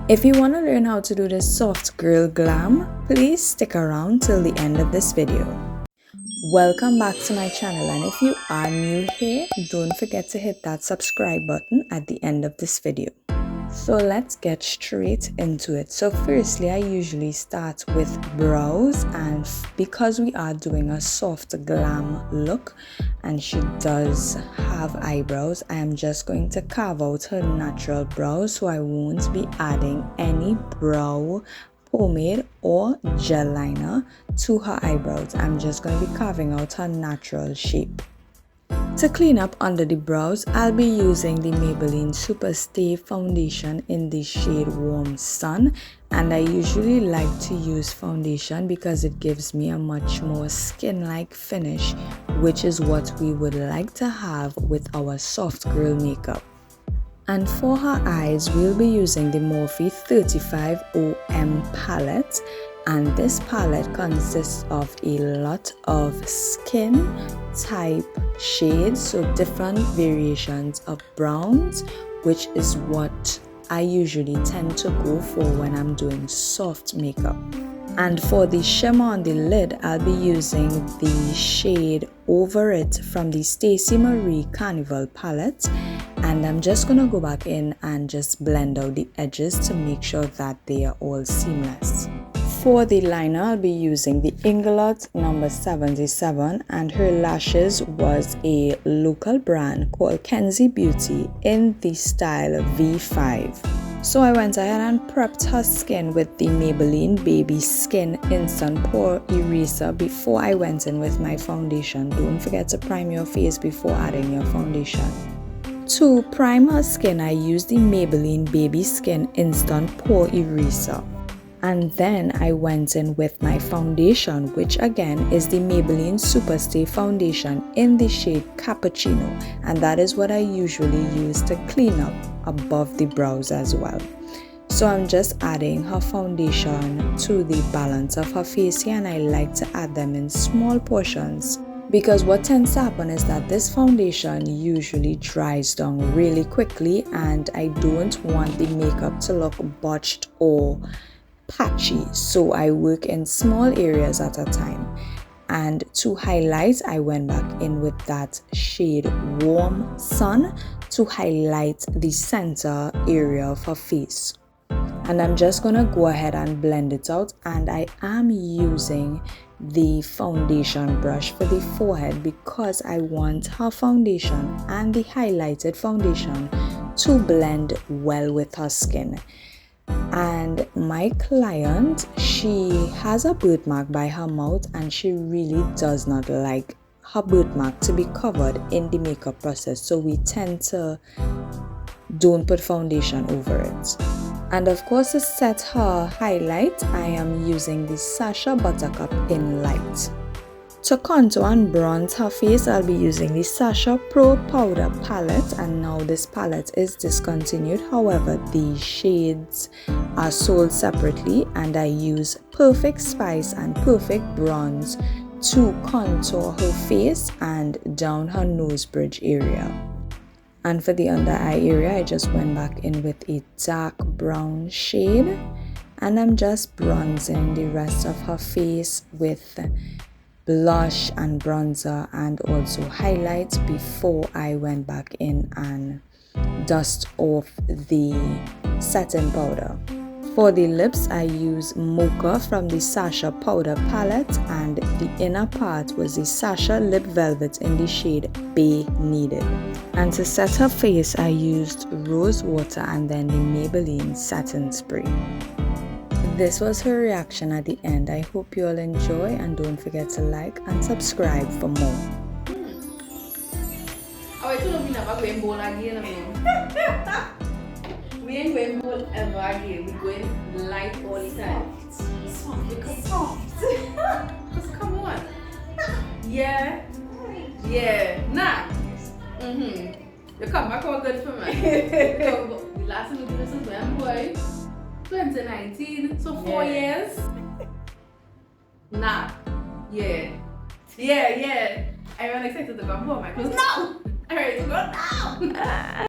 If you want to learn how to do this soft girl glam, please stick around till the end of this video. Welcome back to my channel, and if you are new here, don't forget to hit that subscribe button at the end of this video. So let's get straight into it. So firstly, I usually start with brows, and because we are doing a soft glam look and she does have eyebrows, I am just going to carve out her natural brows, so I won't be adding any brow pomade or gel liner to her eyebrows. I'm just going to be carving out her natural shape. To clean up under the brows, I'll be using the Maybelline Superstay foundation in the shade Warm Sun, and I usually like to use foundation because it gives me a much more skin-like finish, which is what we would like to have with our soft girl makeup. And for her eyes, we'll be using the Morphe 35OM palette, and this palette consists of a lot of skin type shades, so different variations of browns, which is what I usually tend to go for when I'm doing soft makeup. And for the shimmer on the lid, I'll be using the shade Over It from the Stacey Marie Carnival palette, and I'm just gonna go back in and just blend out the edges to make sure that they are all seamless. For the liner, I'll be using the Inglot number 77, and her lashes was a local brand called Kenzie Beauty in the style V5. So I went ahead and prepped her skin with the Maybelline Baby Skin Instant Pore Eraser before I went in with my foundation. Don't forget to prime your face before adding your foundation. To prime her skin, I used the Maybelline Baby Skin Instant Pore Eraser. And then I went in with my foundation, which again is the Maybelline Superstay foundation in the shade Cappuccino, and that is what I usually use to clean up above the brows as well. So I'm just adding her foundation to the balance of her face here, and I like to add them in small portions, because what tends to happen is that this foundation usually dries down really quickly, and I don't want the makeup to look botched or patchy, so I work in small areas at a time. And to highlight, I went back in with that shade Warm Sun to highlight the center area of her face. And I'm just gonna go ahead and blend it out, and I am using the foundation brush for the forehead because I want her foundation and the highlighted foundation to blend well with her skin. And my client, she has a birthmark by her mouth, and she really does not like her birthmark to be covered in the makeup process, so we tend to don't put foundation over it. And of course, to set her highlight, I am using the Sacha Buttercup in Light. To contour and bronze her face, I'll be using the Sacha Pro Powder palette, and now this palette is discontinued. However, the shades are sold separately, and I use Perfect Spice and Perfect Bronze to contour her face and down her nose bridge area. And for the under eye area, I just went back in with a dark brown shade, and I'm just bronzing the rest of her face with blush and bronzer and also highlights before I went back in and dust off the setting powder. For the lips, I use Mocha from the Sacha Powder palette, and the inner part was the Sacha Lip Velvet in the shade Bay Needed. And to set her face, I used rose water and then the Maybelline Satin Spray. This was her reaction at the end. I hope you all enjoy, and don't forget to like and subscribe for more. We ain't going bold ever again. We're going light all the time. Soft. Just come on. Yeah. Nah. You come back all good for me. The last time we did this is when, boy? 2019, so 4 years. Nah. Yeah. I'm excited to go home. My clothes. No! I'm ready to go now.